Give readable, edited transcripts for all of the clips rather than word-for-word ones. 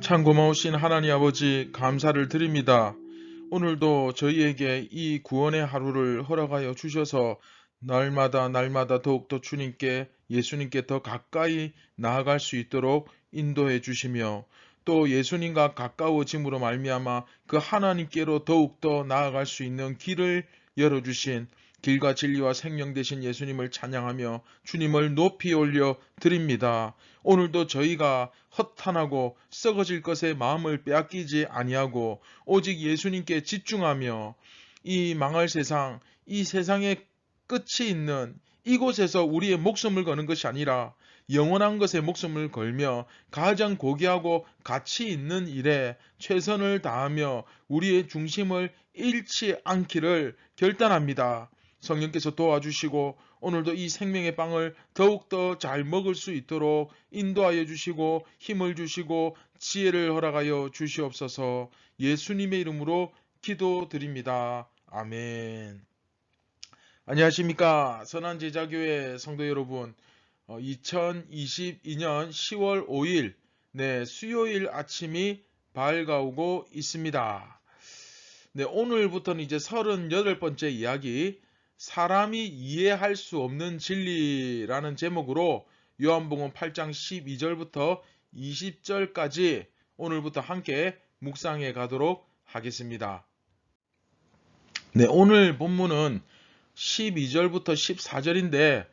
참 고마우신 하나님 아버지 감사를 드립니다. 오늘도 저희에게 이 구원의 하루를 허락하여 주셔서 날마다 더욱더 주님께 예수님께 더 가까이 나아갈 수 있도록 인도해 주시며 또 예수님과 가까워짐으로 말미암아 그 하나님께로 더욱더 나아갈 수 있는 길을 열어주신 길과 진리와 생명 되신 예수님을 찬양하며 주님을 높이 올려 드립니다. 오늘도 저희가 허탄하고 썩어질 것에 마음을 빼앗기지 아니하고 오직 예수님께 집중하며 이 망할 세상, 이 세상의 끝이 있는 이곳에서 우리의 목숨을 거는 것이 아니라 영원한 것에 목숨을 걸며 가장 고귀하고 가치 있는 일에 최선을 다하며 우리의 중심을 잃지 않기를 결단합니다. 성령께서 도와주시고 오늘도 이 생명의 빵을 더욱더 잘 먹을 수 있도록 인도하여 주시고 힘을 주시고 지혜를 허락하여 주시옵소서. 예수님의 이름으로 기도드립니다. 아멘. 안녕하십니까. 선한제자교회 성도 여러분, 2022년 10월 5일 수요일 아침이 밝아오고 있습니다. 오늘부터는 이제 38번째 이야기, 사람이 이해할 수 없는 진리라는 제목으로 요한복음 8장 12절부터 20절까지 오늘부터 함께 묵상해 가도록 하겠습니다. 오늘 본문은 12절부터 14절인데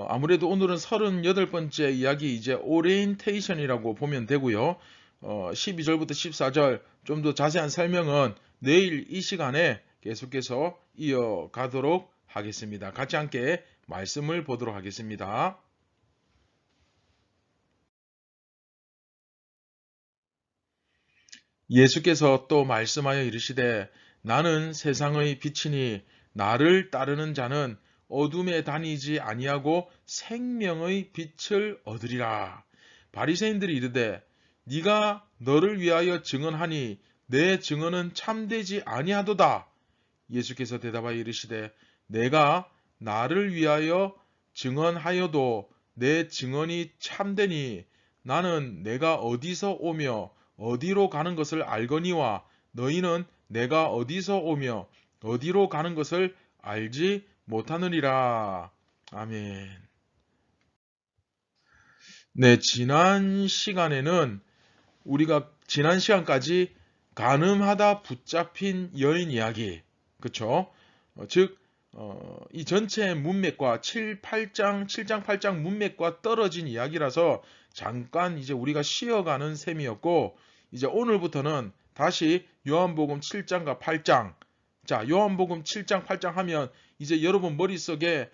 아무래도 오늘은 38번째 이야기 이제 오리엔테이션이라고 보면 되고요. 12절부터 14절 좀 더 자세한 설명은 내일 이 시간에 계속해서 이어가도록 하겠습니다. 같이 함께 말씀을 보도록 하겠습니다. 예수께서 또 말씀하여 이르시되 나는 세상의 빛이니 나를 따르는 자는 어둠에 다니지 아니하고 생명의 빛을 얻으리라. 바리새인들이 이르되 네가 너를 위하여 증언하니 내 증언은 참되지 아니하도다. 예수께서 대답하여 이르시되 내가 나를 위하여 증언하여도 내 증언이 참되니 나는 내가 어디서 오며 어디로 가는 것을 알거니와 너희는 내가 어디서 오며 어디로 가는 것을 알지 못하느니라. 아멘. 지난 시간에는 우리가 지난 시간까지 간음하다 붙잡힌 여인 이야기, 그쵸? 즉, 이 전체 문맥과 7장, 8장 문맥과 떨어진 이야기라서 잠깐 이제 우리가 쉬어가는 셈이었고, 이제 오늘부터는 다시 요한복음 7장과 8장, 자, 요한복음 7장, 8장 하면 이제 여러분 머릿속에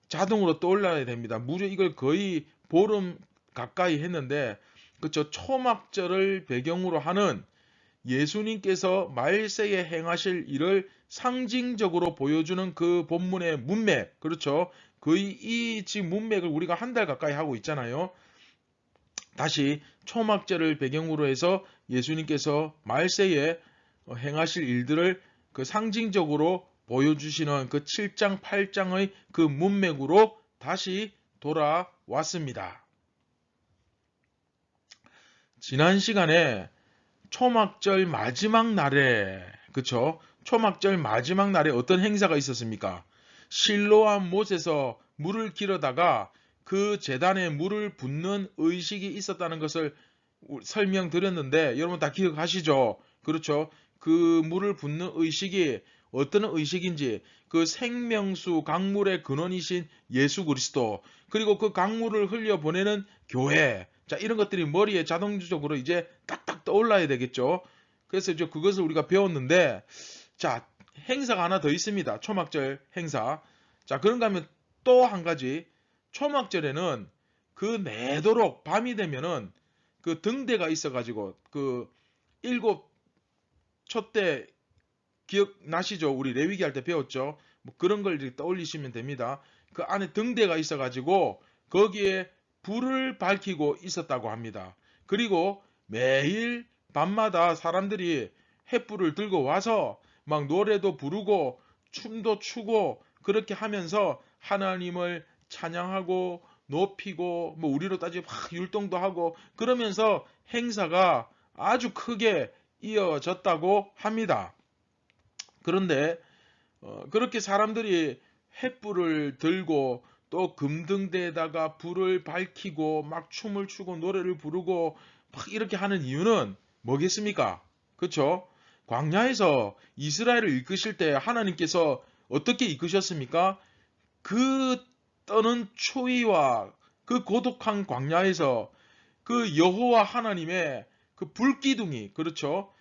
자동으로 떠올라야 됩니다. 무려 이걸 거의 보름 가까이 했는데, 그쵸? 초막절을 배경으로 하는 예수님께서 말세에 행하실 일을 상징적으로 보여주는 그 본문의 문맥, 그렇죠? 거의 이 지금 문맥을 우리가 한 달 가까이 하고 있잖아요. 다시 초막절을 배경으로 해서 예수님께서 말세에 행하실 일들을 그 상징적으로 보여주시는 그 7장, 8장의 그 문맥으로 다시 돌아왔습니다. 지난 시간에 초막절 마지막 날에, 그쵸? 초막절 마지막 날에 어떤 행사가 있었습니까? 실로암 못에서 물을 길어다가 그 제단에 물을 붓는 의식이 있었다는 것을 설명드렸는데 여러분 다 기억하시죠? 그렇죠? 그 물을 붓는 의식이 어떤 의식인지 그 생명수 강물의 근원이신 예수 그리스도, 그리고 그 강물을 흘려보내는 교회, 자, 이런 것들이 머리에 자동적으로 이제 딱딱 떠올라야 되겠죠. 그래서 이제 그것을 우리가 배웠는데, 자, 행사가 하나 더 있습니다. 초막절 행사. 자, 그런가 하면 또 한 가지, 초막절에는 그 내도록 밤이 되면은 그 등대가 있어가지고 그 7 촛대 기억나시죠? 우리 레위기 할 때 배웠죠? 뭐 그런 걸 이렇게 떠올리시면 됩니다. 그 안에 등대가 있어가지고 거기에 불을 밝히고 있었다고 합니다. 그리고 매일 밤마다 사람들이 횃불을 들고 와서 막 노래도 부르고 춤도 추고 그렇게 하면서 하나님을 찬양하고 높이고 뭐 우리로 따지면 막 율동도 하고 그러면서 행사가 아주 크게 이어졌다고 합니다. 그런데 그렇게 사람들이 횃불을 들고 또 금등대에다가 불을 밝히고 막 춤을 추고 노래를 부르고 막 이렇게 하는 이유는 뭐겠습니까? 그렇죠? 광야에서 이스라엘을 이끄실 때 하나님께서 어떻게 이끄셨습니까? 그 떠는 추위와 그 고독한 광야에서 그 여호와 하나님의 그 불기둥이, 그렇죠?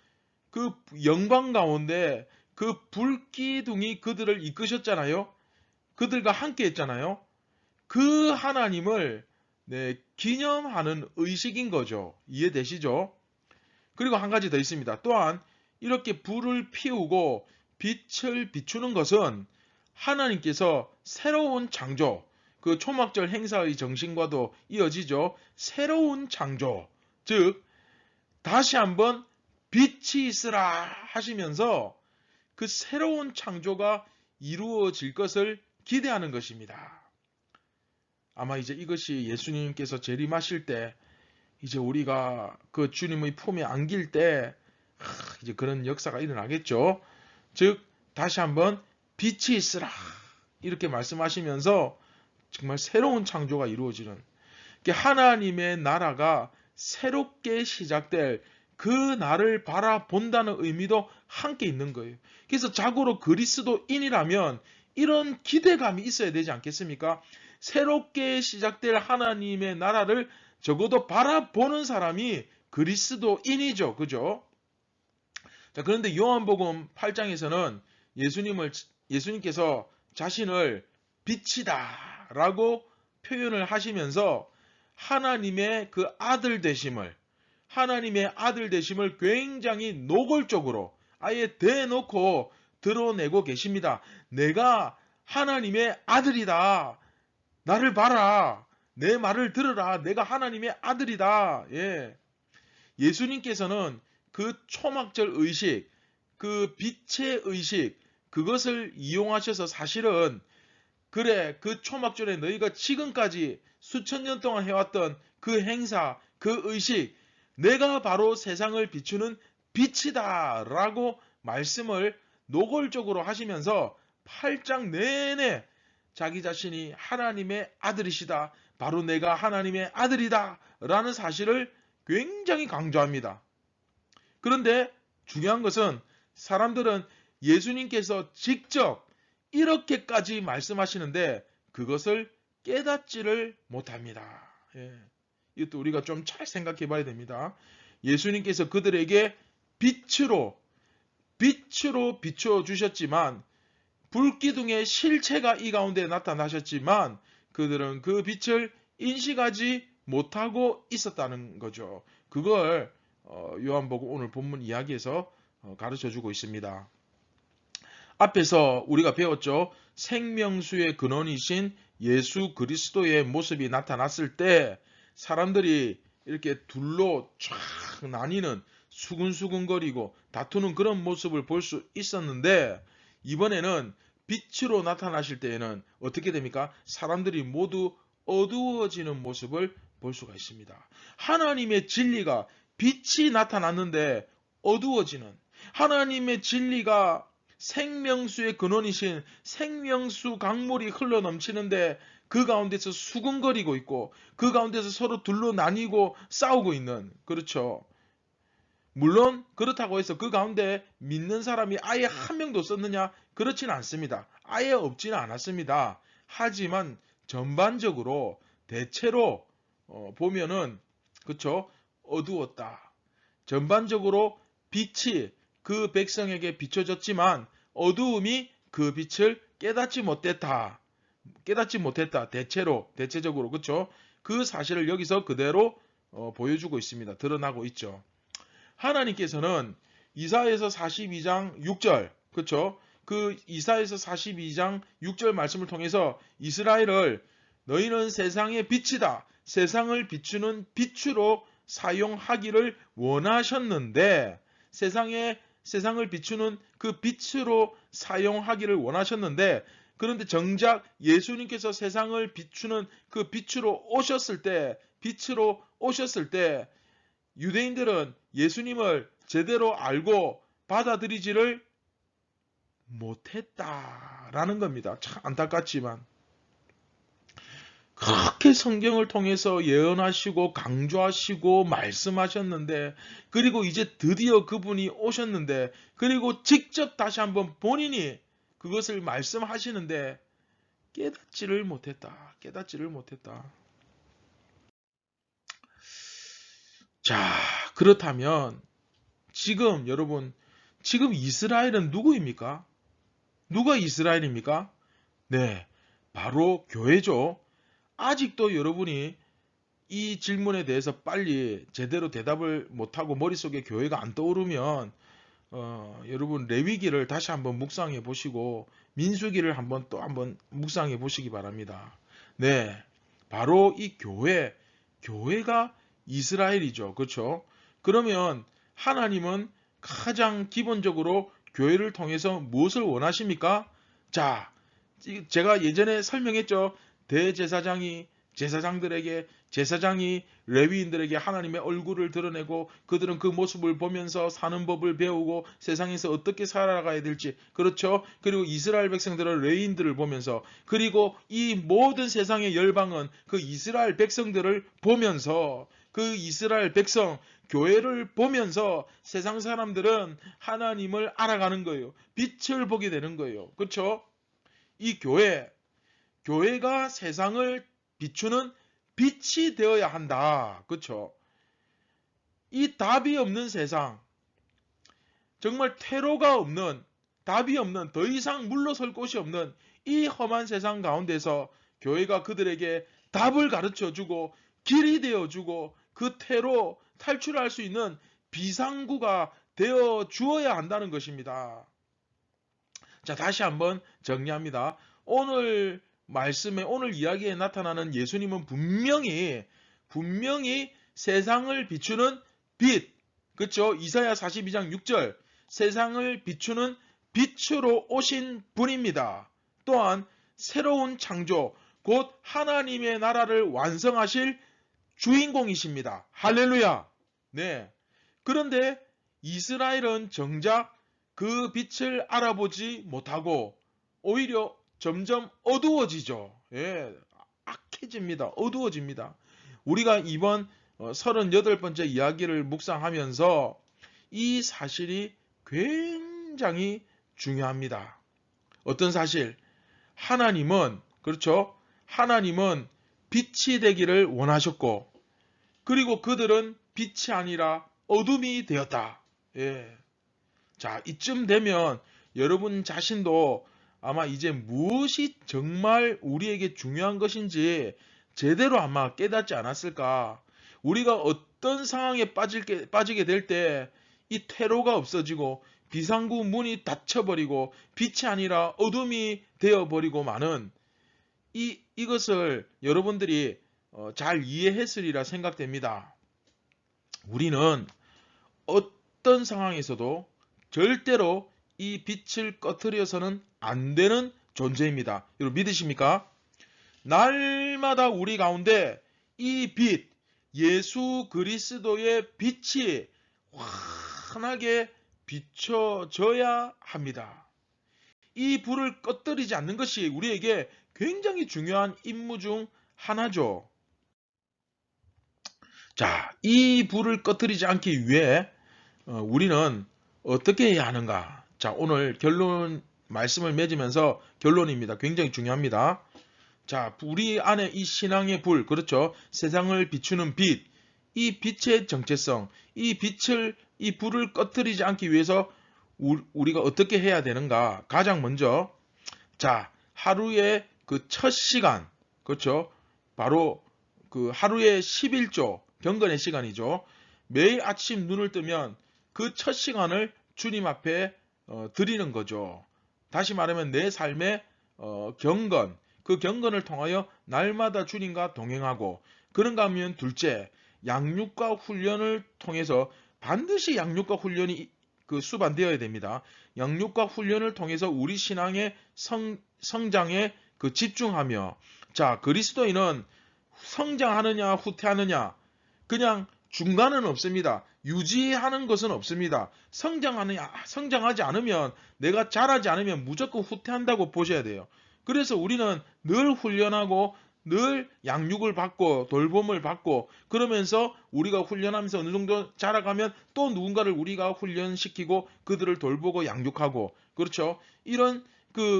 그 영광 가운데 그 불기둥이 그들을 이끄셨잖아요. 그들과 함께 했잖아요. 그 하나님을 기념하는 의식인 거죠. 이해되시죠? 그리고 한 가지 더 있습니다. 또한 이렇게 불을 피우고 빛을 비추는 것은 하나님께서 새로운 창조, 그 초막절 행사의 정신과도 이어지죠. 새로운 창조, 즉 다시 한번 빛이 있으라 하시면서 그 새로운 창조가 이루어질 것을 기대하는 것입니다. 아마 이제 이것이 예수님께서 재림하실 때 이제 우리가 그 주님의 품에 안길 때 이제 그런 역사가 일어나겠죠. 즉 다시 한번 빛이 있으라 이렇게 말씀하시면서 정말 새로운 창조가 이루어지는 하나님의 나라가 새롭게 시작될 그 날을 바라본다는 의미도 함께 있는 거예요. 그래서 자고로 그리스도인이라면 이런 기대감이 있어야 되지 않겠습니까? 새롭게 시작될 하나님의 나라를 적어도 바라보는 사람이 그리스도인이죠. 그죠? 자, 그런데 요한복음 8장에서는 예수님께서 자신을 빛이다 라고 표현을 하시면서 하나님의 아들 되심을 굉장히 노골적으로 아예 대놓고 드러내고 계십니다. 내가 하나님의 아들이다. 나를 봐라. 내 말을 들으라. 내가 하나님의 아들이다. 예. 예수님께서는 그 초막절 의식, 그 빛의 의식, 그것을 이용하셔서 사실은 그래, 그 초막절에 너희가 지금까지 수천 년 동안 해왔던 그 행사, 그 의식, 내가 바로 세상을 비추는 빛이다 라고 말씀을 노골적으로 하시면서 8장 내내 자기 자신이 하나님의 아들이시다. 바로 내가 하나님의 아들이다. 라는 사실을 굉장히 강조합니다. 그런데 중요한 것은 사람들은 예수님께서 직접 이렇게까지 말씀하시는데 그것을 깨닫지를 못합니다. 예. 이것도 우리가 좀 잘 생각해 봐야 됩니다. 예수님께서 그들에게 빛으로 비추어 주셨지만 불기둥의 실체가 이 가운데 나타나셨지만 그들은 그 빛을 인식하지 못하고 있었다는 거죠. 그걸 요한복음 오늘 본문 이야기에서 가르쳐주고 있습니다. 앞에서 우리가 배웠죠. 생명수의 근원이신 예수 그리스도의 모습이 나타났을 때 사람들이 이렇게 둘로 쫙 나뉘는 수근수근거리고 다투는 그런 모습을 볼 수 있었는데 이번에는 빛으로 나타나실 때에는 어떻게 됩니까? 사람들이 모두 어두워지는 모습을 볼 수가 있습니다. 하나님의 진리가 빛이 나타났는데 어두워지는 하나님의 진리가 생명수의 근원이신 생명수 강물이 흘러넘치는데 그 가운데서 수근거리고 있고 그 가운데서 서로 둘로 나뉘고 싸우고 있는 그렇죠. 물론 그렇다고 해서 그 가운데 믿는 사람이 아예 한 명도 없었느냐? 그렇지는 않습니다. 아예 없지는 않았습니다. 하지만 전반적으로 대체로 보면은 그쵸? 어두웠다. 전반적으로 빛이 그 백성에게 비춰졌지만 어두움이 그 빛을 깨닫지 못했다. 대체적으로 그쵸? 그 사실을 여기서 그대로 보여주고 있습니다. 드러나고 있죠. 하나님께서는 이사야서 42장 6절 그쵸? 그 이사야서 42장 6절 말씀을 통해서 이스라엘을 너희는 세상의 빛이다. 세상을 비추는 빛으로 사용하기를 원하셨는데 세상을 비추는 그 빛으로 사용하기를 원하셨는데 그런데 정작 예수님께서 세상을 비추는 그 빛으로 오셨을 때 유대인들은 예수님을 제대로 알고 받아들이지를 못했다라는 겁니다. 참 안타깝지만 그렇게 성경을 통해서 예언하시고 강조하시고 말씀하셨는데, 그리고 이제 드디어 그분이 오셨는데, 그리고 직접 다시 한번 본인이 그것을 말씀하시는데 깨닫지를 못했다. 깨닫지를 못했다. 자, 그렇다면 지금 여러분, 지금 이스라엘은 누구입니까? 누가 이스라엘입니까? 네, 바로 교회죠. 아직도 여러분이 이 질문에 대해서 빨리 제대로 대답을 못하고 머릿속에 교회가 안 떠오르면 여러분 레위기를 다시 한번 묵상해 보시고 민수기를 또 한번 묵상해 보시기 바랍니다. 네, 바로 이 교회가 이스라엘이죠. 그렇죠? 그러면 하나님은 가장 기본적으로 교회를 통해서 무엇을 원하십니까? 자, 제가 예전에 설명했죠. 제사장이 레위인들에게 하나님의 얼굴을 드러내고 그들은 그 모습을 보면서 사는 법을 배우고 세상에서 어떻게 살아가야 될지, 그렇죠? 그리고 이스라엘 백성들은 레위인들을 보면서, 그리고 이 모든 세상의 열방은 그 이스라엘 백성들을 보면서, 그 이스라엘 백성 교회를 보면서 세상 사람들은 하나님을 알아가는 거예요. 빛을 보게 되는 거예요. 그렇죠? 이 교회가 세상을 비추는 빛이 되어야 한다. 그렇죠? 이 답이 없는 세상, 정말 퇴로가 없는, 답이 없는, 더 이상 물러설 곳이 없는 이 험한 세상 가운데서 교회가 그들에게 답을 가르쳐주고 길이 되어주고 그 퇴로 탈출할 수 있는 비상구가 되어 주어야 한다는 것입니다. 자, 다시 한번 정리합니다. 오늘 말씀에, 오늘 이야기에 나타나는 예수님은 분명히 세상을 비추는 빛, 그렇죠? 이사야 42장 6절, 세상을 비추는 빛으로 오신 분입니다. 또한 새로운 창조, 곧 하나님의 나라를 완성하실 주인공이십니다. 할렐루야. 네. 그런데 이스라엘은 정작 그 빛을 알아보지 못하고 오히려 점점 어두워지죠. 예, 악해집니다. 어두워집니다. 우리가 이번 38번째 이야기를 묵상하면서 이 사실이 굉장히 중요합니다. 어떤 사실? 하나님은, 그렇죠? 하나님은 빛이 되기를 원하셨고, 그리고 그들은 빛이 아니라 어둠이 되었다. 예. 자, 이쯤 되면 여러분 자신도 아마 이제 무엇이 정말 우리에게 중요한 것인지 제대로 아마 깨닫지 않았을까. 우리가 어떤 상황에 빠지게 될 때 이 퇴로가 없어지고 비상구 문이 닫혀버리고 빛이 아니라 어둠이 되어버리고 마는 이것을 여러분들이 잘 이해했으리라 생각됩니다. 우리는 어떤 상황에서도 절대로 이 빛을 꺼트려서는 안 되는 존재입니다. 여러분 믿으십니까? 날마다 우리 가운데 이 빛, 예수 그리스도의 빛이 환하게 비춰져야 합니다. 이 불을 꺼뜨리지 않는 것이 우리에게 굉장히 중요한 임무 중 하나죠. 자, 이 불을 꺼뜨리지 않기 위해 우리는 어떻게 해야 하는가? 자, 오늘 결론 말씀을 맺으면서 결론입니다. 굉장히 중요합니다. 자, 우리 안에 이 신앙의 불, 그렇죠? 세상을 비추는 빛, 이 빛의 정체성, 이 불을 꺼뜨리지 않기 위해서 우리가 어떻게 해야 되는가? 가장 먼저, 자, 하루의 그 첫 시간, 그렇죠? 바로 그 하루의 11조, 경건의 시간이죠. 매일 아침 눈을 뜨면 그 첫 시간을 주님 앞에 드리는 거죠. 다시 말하면 내 삶의 경건, 그 경건을 통하여 날마다 주님과 동행하고, 그런가 하면 둘째, 양육과 훈련을 통해서 반드시 양육과 훈련이 그 수반되어야 됩니다. 양육과 훈련을 통해서 우리 신앙의 성장에 그 집중하며, 자, 그리스도인은 성장하느냐 후퇴하느냐 그냥 중간은 없습니다. 유지하는 것은 없습니다. 성장하지 않으면, 내가 자라지 않으면 무조건 후퇴한다고 보셔야 돼요. 그래서 우리는 늘 훈련하고 늘 양육을 받고 돌봄을 받고, 그러면서 우리가 훈련하면서 어느 정도 자라가면 또 누군가를 우리가 훈련시키고 그들을 돌보고 양육하고, 그렇죠? 이런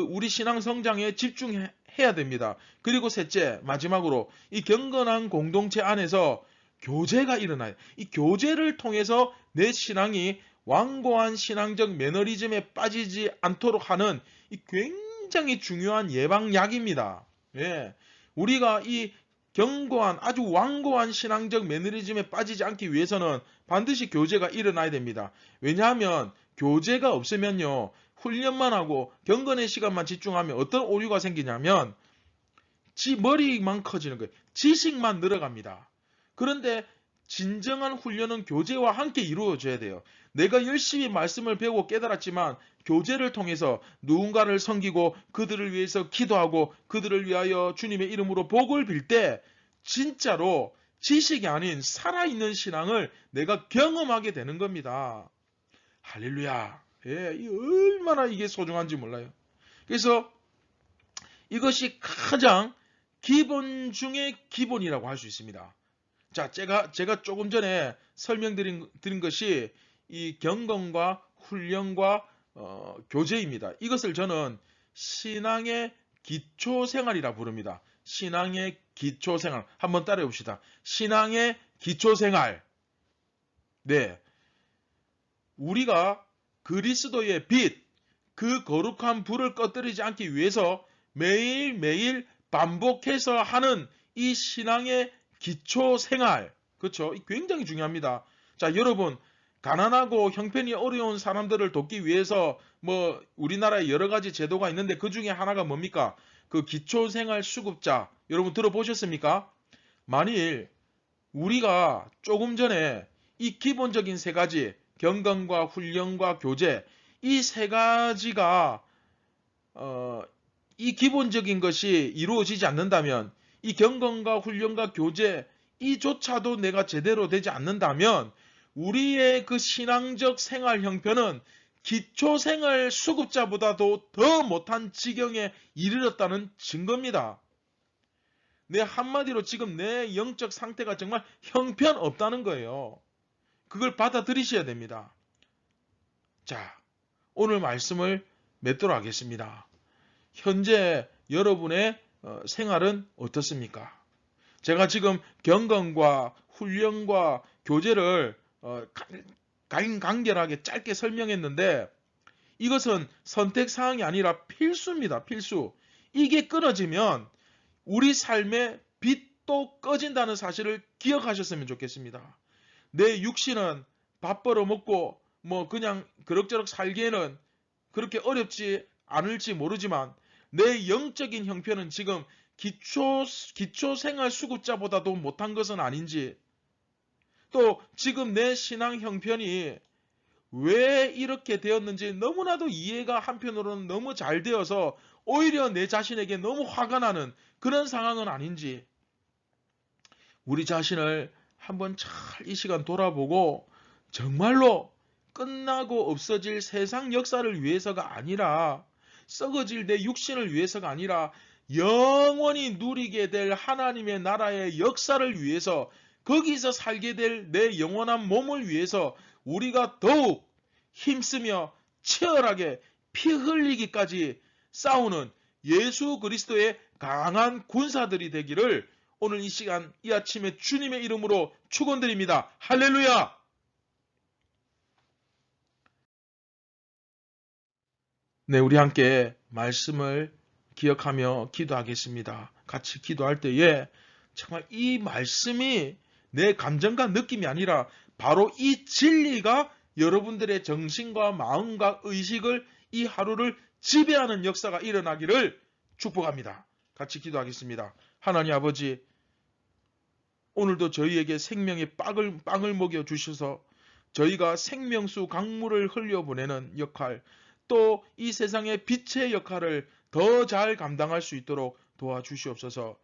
우리 신앙 성장에 집중해야 됩니다. 그리고 셋째, 마지막으로 이 경건한 공동체 안에서 교제가 일어나요. 이 교제를 통해서 내 신앙이 완고한 신앙적 매너리즘에 빠지지 않도록 하는 이 굉장히 중요한 예방약입니다. 예. 우리가 이 견고한 아주 완고한 신앙적 매너리즘에 빠지지 않기 위해서는 반드시 교제가 일어나야 됩니다. 왜냐하면 교제가 없으면요, 훈련만 하고 경건의 시간만 집중하면 어떤 오류가 생기냐면 머리만 커지는 거예요. 지식만 늘어갑니다. 그런데 진정한 훈련은 교제와 함께 이루어져야 돼요. 내가 열심히 말씀을 배우고 깨달았지만 교제를 통해서 누군가를 섬기고 그들을 위해서 기도하고 그들을 위하여 주님의 이름으로 복을 빌 때 진짜로 지식이 아닌 살아있는 신앙을 내가 경험하게 되는 겁니다. 할렐루야. 예, 얼마나 이게 소중한지 몰라요. 그래서 이것이 가장 기본 중의 기본이라고 할 수 있습니다. 자, 제가 조금 전에 설명드린 것이 이 경건과 훈련과 교제입니다. 이것을 저는 신앙의 기초생활이라 부릅니다. 신앙의 기초생활. 한번 따라해 봅시다. 신앙의 기초생활. 네. 우리가 그리스도의 빛, 그 거룩한 불을 꺼뜨리지 않기 위해서 매일매일 반복해서 하는 이 신앙의 기초 생활, 그렇죠? 굉장히 중요합니다. 자, 여러분, 가난하고 형편이 어려운 사람들을 돕기 위해서 우리나라에 여러 가지 제도가 있는데 그 중에 하나가 뭡니까? 그 기초 생활 수급자, 여러분 들어보셨습니까? 만일 우리가 조금 전에 이 기본적인 세 가지, 경건과 훈련과 교제, 이 세 가지가 이 기본적인 것이 이루어지지 않는다면, 이 경건과 훈련과 교제 이조차도 내가 제대로 되지 않는다면 우리의 그 신앙적 생활 형편은 기초생활 수급자보다도 더 못한 지경에 이르렀다는 증거입니다. 내 한마디로 지금 내 영적 상태가 정말 형편없다는 거예요. 그걸 받아들이셔야 됩니다. 자, 오늘 말씀을 맺도록 하겠습니다. 현재 여러분의 생활은 어떻습니까? 제가 지금 경건과 훈련과 교제를 간결하게 짧게 설명했는데 이것은 선택사항이 아니라 필수입니다. 필수. 이게 끊어지면 우리 삶의 빛도 꺼진다는 사실을 기억하셨으면 좋겠습니다. 내 육신은 밥 벌어먹고 그냥 그럭저럭 살기에는 그렇게 어렵지 않을지 모르지만 내 영적인 형편은 지금 기초 생활 수급자보다도 못한 것은 아닌지, 또 지금 내 신앙 형편이 왜 이렇게 되었는지 너무나도 이해가 한편으로는 너무 잘 되어서 오히려 내 자신에게 너무 화가 나는 그런 상황은 아닌지, 우리 자신을 한번 잘 이 시간 돌아보고 정말로 끝나고 없어질 세상 역사를 위해서가 아니라, 썩어질 내 육신을 위해서가 아니라 영원히 누리게 될 하나님의 나라의 역사를 위해서, 거기서 살게 될 내 영원한 몸을 위해서 우리가 더욱 힘쓰며 치열하게 피 흘리기까지 싸우는 예수 그리스도의 강한 군사들이 되기를 오늘 이 시간 이 아침에 주님의 이름으로 축원드립니다. 할렐루야! 네, 우리 함께 말씀을 기억하며 기도하겠습니다. 같이 기도할 때에 정말 이 말씀이 내 감정과 느낌이 아니라 바로 이 진리가 여러분들의 정신과 마음과 의식을, 이 하루를 지배하는 역사가 일어나기를 축복합니다. 같이 기도하겠습니다. 하나님 아버지, 오늘도 저희에게 생명의 빵을 먹여 주셔서 저희가 생명수 강물을 흘려보내는 역할, 또 이 세상의 빛의 역할을 더 잘 감당할 수 있도록 도와주시옵소서.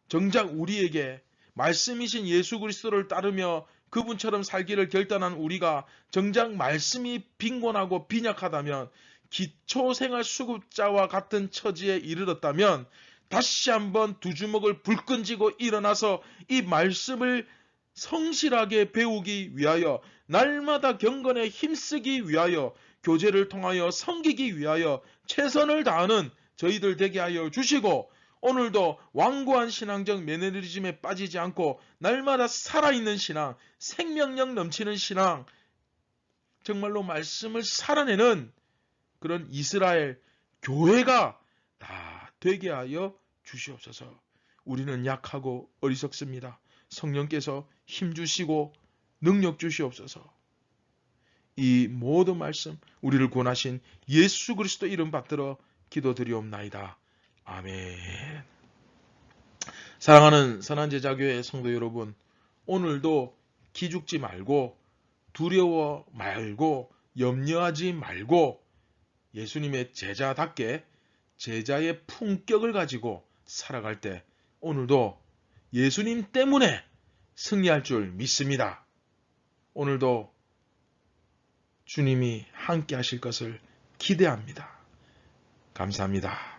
정작 우리에게 말씀이신 예수 그리스도를 따르며 그분처럼 살기를 결단한 우리가 정작 말씀이 빈곤하고 빈약하다면, 기초생활수급자와 같은 처지에 이르렀다면 다시 한번 두 주먹을 불끈 쥐고 일어나서 이 말씀을 성실하게 배우기 위하여, 날마다 경건에 힘쓰기 위하여, 교제를 통하여 섬기기 위하여 최선을 다하는 저희들 되게 하여 주시고, 오늘도 완고한 신앙적 매너리즘에 빠지지 않고 날마다 살아있는 신앙, 생명력 넘치는 신앙, 정말로 말씀을 살아내는 그런 이스라엘 교회가 다 되게 하여 주시옵소서. 우리는 약하고 어리석습니다. 성령께서 힘 주시고 능력 주시옵소서. 이 모든 말씀 우리를 구원하신 예수 그리스도 이름 받들어 기도드리옵나이다. 아멘. 사랑하는 선한제자교회 성도 여러분, 오늘도 기죽지 말고 두려워 말고 염려하지 말고 예수님의 제자답게 제자의 품격을 가지고 살아갈 때 오늘도 예수님 때문에 승리할 줄 믿습니다. 오늘도 주님이 함께 하실 것을 기대합니다. 감사합니다.